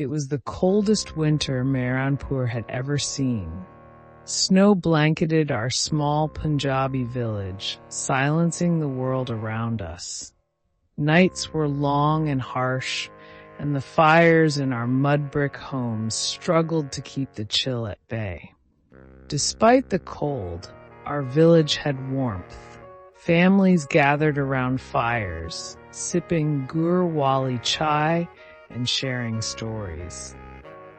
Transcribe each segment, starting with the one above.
It was the coldest winter Mehranpur had ever seen. Snow blanketed our small Punjabi village, silencing the world around us. Nights were long and harsh, and the fires in our mud brick homes struggled to keep the chill at bay. Despite the cold, our village had warmth. Families gathered around fires, sipping gur wali chai and sharing stories.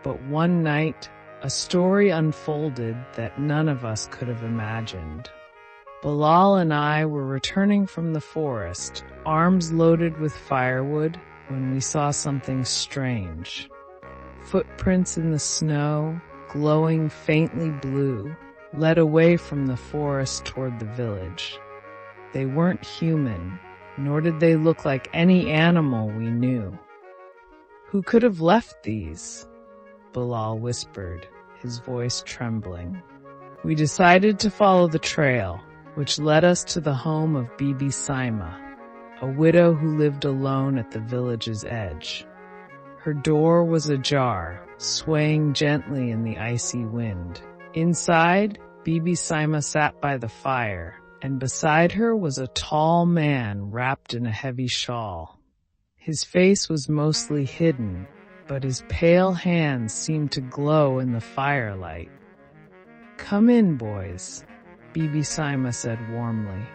But one night, a story unfolded that none of us could have imagined. Bilal and I were returning from the forest, arms loaded with firewood, when we saw something strange. Footprints in the snow, glowing faintly blue, led away from the forest toward the village. They weren't human, nor did they look like any animal we knew. "Who could have left these?" Bilal whispered, his voice trembling. We decided to follow the trail, which led us to the home of Bibi Saima, a widow who lived alone at the village's edge. Her door was ajar, swaying gently in the icy wind. Inside, Bibi Saima sat by the fire, and beside her was a tall man wrapped in a heavy shawl. His face was mostly hidden, but his pale hands seemed to glow in the firelight. "Come in, boys," Bibi Saima said warmly.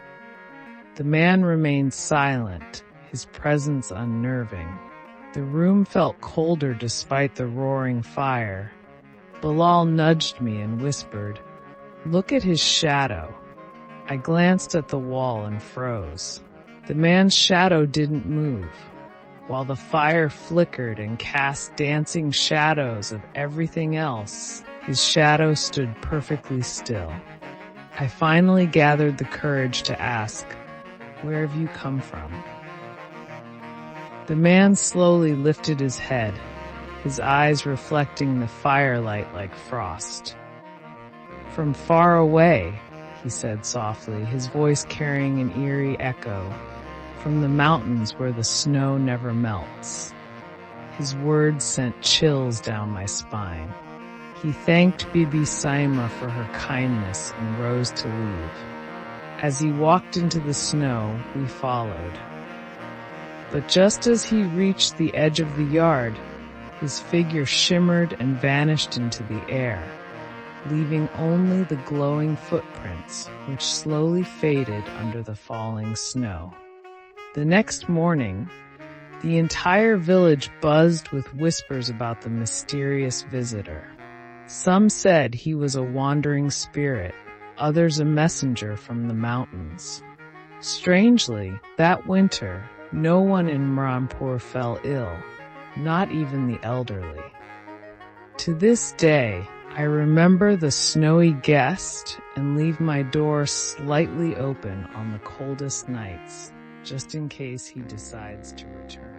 The man remained silent, his presence unnerving. The room felt colder despite the roaring fire. Bilal nudged me and whispered, "Look at his shadow." I glanced at the wall and froze. The man's shadow didn't move. While the fire flickered and cast dancing shadows of everything else, his shadow stood perfectly still. I finally gathered the courage to ask, "Where have you come from?" The man slowly lifted his head, his eyes reflecting the firelight like frost. "From far away," he said softly, his voice carrying an eerie echo. "From the mountains where the snow never melts." His words sent chills down my spine. He thanked Bibi Saima for her kindness and rose to leave. As he walked into the snow, we followed. But just as he reached the edge of the yard, his figure shimmered and vanished into the air, leaving only the glowing footprints, which slowly faded under the falling snow. The next morning, the entire village buzzed with whispers about the mysterious visitor. Some said he was a wandering spirit, others a messenger from the mountains. Strangely, that winter, no one in Mehranpur fell ill, not even the elderly. To this day, I remember the snowy guest and leave my door slightly open on the coldest nights, just in case he decides to return.